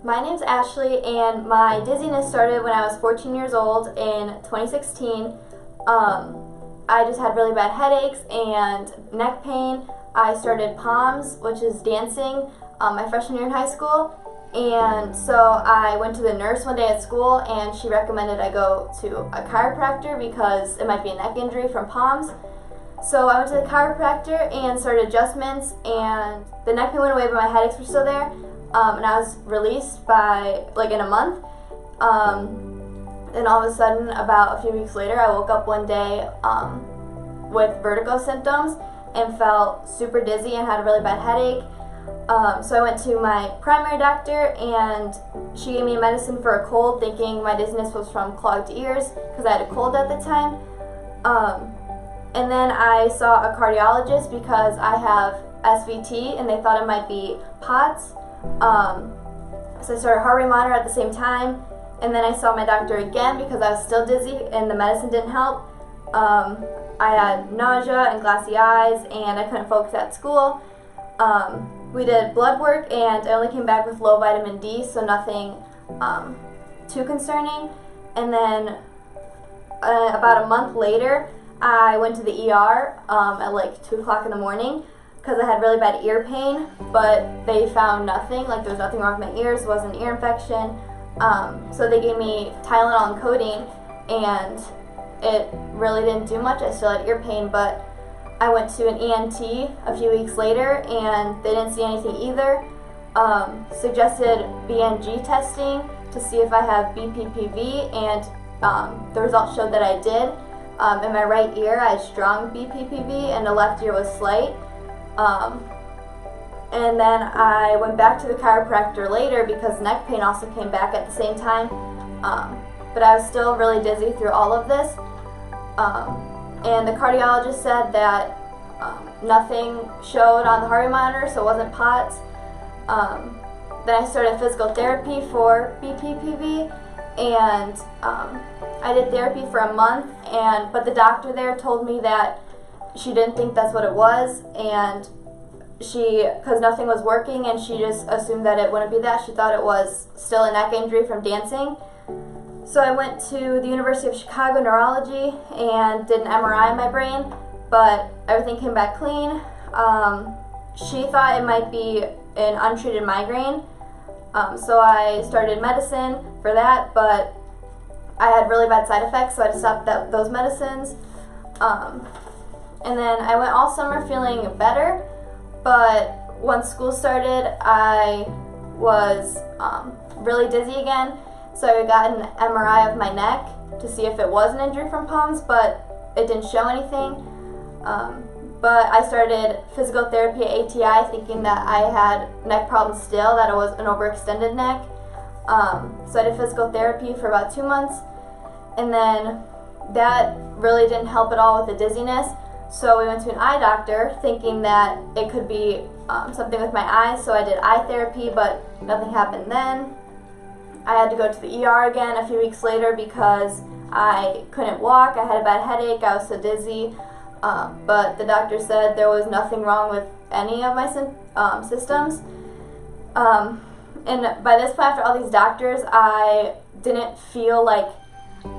My name's Ashley, and my dizziness started when I was 14 years old in 2016. I just had really bad headaches and neck pain. I started POMS, which is dancing, my freshman year in high school. And so I went to the nurse one day at school, and she recommended I go to a chiropractor because it might be a neck injury from POMS. So I went to the chiropractor and started adjustments, and the neck pain went away, but my headaches were still there. And I was released by, in a month. And all of a sudden, about a few weeks later, I woke up one day with vertigo symptoms and felt super dizzy and had a really bad headache. So I went to my primary doctor, and she gave me a medicine for a cold, thinking my dizziness was from clogged ears because I had a cold at the time. And then I saw a cardiologist because I have SVT, and they thought it might be POTS. So I started a heart rate monitor at the same time, and then I saw my doctor again because I was still dizzy and the medicine didn't help. I had nausea and glassy eyes, and I couldn't focus at school. We did blood work, and I only came back with low vitamin D, so nothing too concerning. And then about a month later, I went to the ER at 2 o'clock in the morning because I had really bad ear pain, but they found nothing. There was nothing wrong with my ears. It wasn't an ear infection. So they gave me Tylenol and codeine, and it really didn't do much. I still had ear pain, but I went to an ENT a few weeks later, and they didn't see anything either. Suggested BNG testing to see if I have BPPV, and the results showed that I did. In my right ear, I had strong BPPV, and the left ear was slight. And then I went back to the chiropractor later because neck pain also came back at the same time. But I was still really dizzy through all of this. And the cardiologist said that nothing showed on the heart rate monitor, so it wasn't POTS. Then I started physical therapy for BPPV, and I did therapy for a month, but the doctor there told me that she didn't think that's what it was, and because nothing was working, and she just assumed that it wouldn't be that. She thought it was still a neck injury from dancing. So I went to the University of Chicago Neurology and did an MRI of my brain, but everything came back clean. She thought it might be an untreated migraine, so I started medicine for that, but I had really bad side effects, so I had to stop those medicines. And then I went all summer feeling better, but once school started, I was really dizzy again. So I got an MRI of my neck to see if it was an injury from POMS, but it didn't show anything. But I started physical therapy at ATI thinking that I had neck problems still, that it was an overextended neck. So I did physical therapy for about 2 months, and then that really didn't help at all with the dizziness. So we went to an eye doctor thinking that it could be something with my eyes, so I did eye therapy, but nothing happened then. I had to go to the ER again a few weeks later because I couldn't walk, I had a bad headache, I was so dizzy, but the doctor said there was nothing wrong with any of my systems. And by this point, after all these doctors, I didn't feel like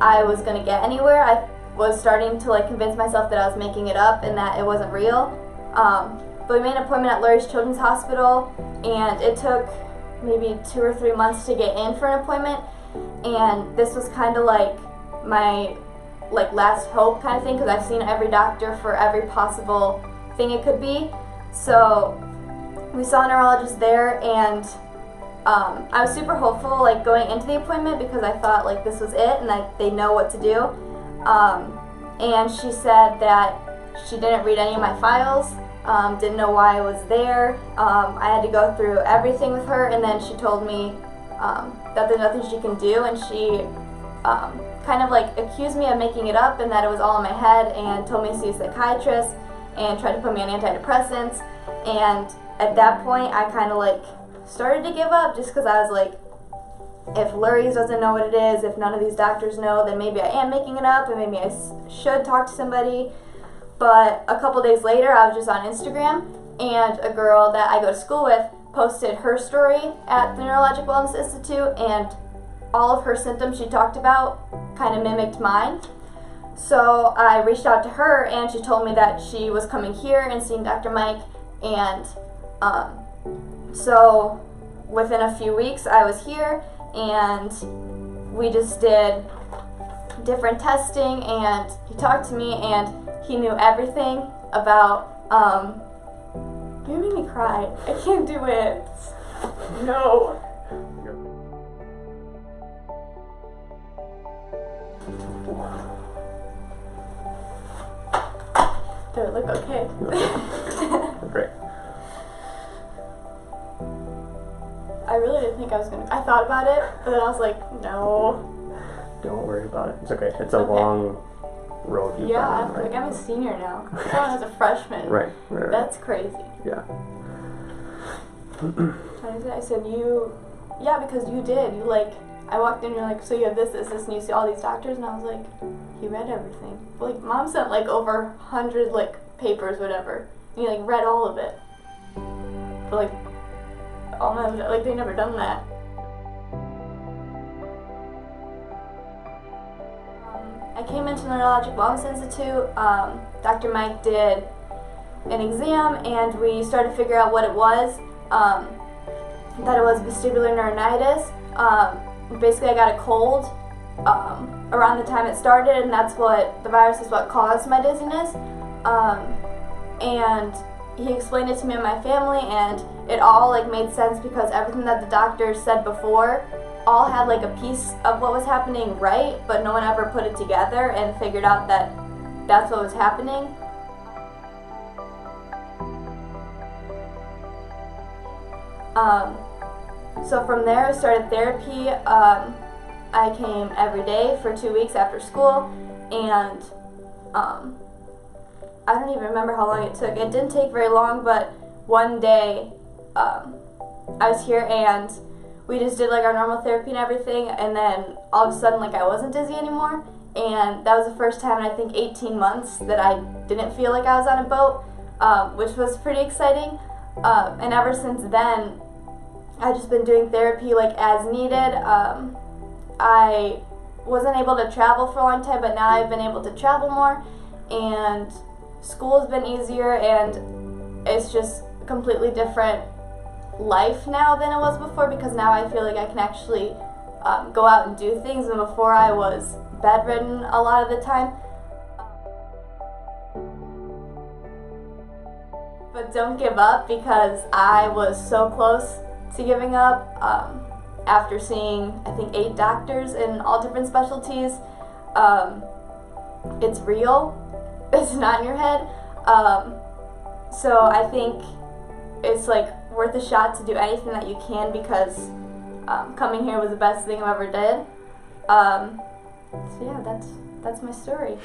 I was going to get anywhere. I was starting to convince myself that I was making it up and that it wasn't real. But we made an appointment at Lurie's Children's Hospital, and it took maybe 2 or 3 months to get in for an appointment. And this was kind of my last hope kind of thing, because I've seen every doctor for every possible thing it could be. So we saw a neurologist there, and I was super hopeful going into the appointment because I thought this was it and that they know what to do. And she said that she didn't read any of my files, didn't know why I was there. I had to go through everything with her, and then she told me that there's nothing she can do, and she kind of accused me of making it up and that it was all in my head, and told me to see a psychiatrist and tried to put me on antidepressants. And at that point I kind of started to give up, just because I was if Lurie's doesn't know what it is, if none of these doctors know, then maybe I am making it up and maybe I should talk to somebody. But a couple days later, I was just on Instagram, and a girl that I go to school with posted her story at the Neurologic Wellness Institute, and all of her symptoms she talked about kind of mimicked mine. So I reached out to her, and she told me that she was coming here and seeing Dr. Mike, and so within a few weeks I was here, and we just did different testing, and he talked to me, and he knew everything about, you made me cry. I can't do it. No. Does it look okay? Great. I really didn't think I was gonna. I thought about it, but then I was like, no. Don't worry about it. It's okay. It's a long road you've been on, right? Like I'm a senior now. I thought I was a freshman. Right. That's crazy. Yeah. I said, yeah, because you did. You like, I walked in, you're like, so you have this, and you see all these doctors, and I was like, he read everything. But, like, Mom sent like over 100 like papers, whatever, and he like read all of it. But like, all my like they never done that. I came into the Neurologic Wellness Institute. Dr. Mike did an exam, and we started to figure out what it was. That it was vestibular neuritis. Basically, I got a cold around the time it started, and that's what the virus is what caused my dizziness. And he explained it to me and my family, and it all like made sense because everything that the doctor said before all had like a piece of what was happening right, but no one ever put it together and figured out that that's what was happening. So from there I started therapy. I came every day for 2 weeks after school, and I don't even remember how long it took. It didn't take very long, but one day I was here and we just did like our normal therapy and everything, and then all of a sudden like I wasn't dizzy anymore, and that was the first time in I think 18 months that I didn't feel like I was on a boat, which was pretty exciting. And ever since then I've just been doing therapy like as needed. I wasn't able to travel for a long time, but now I've been able to travel more, and school has been easier, and it's just a completely different life now than it was before, because now I feel like I can actually go out and do things, and before I was bedridden a lot of the time. But don't give up, because I was so close to giving up after seeing I think 8 doctors in all different specialties. It's real. It's not in your head. So I think it's like worth a shot to do anything that you can, because coming here was the best thing I ever did. So yeah, that's my story.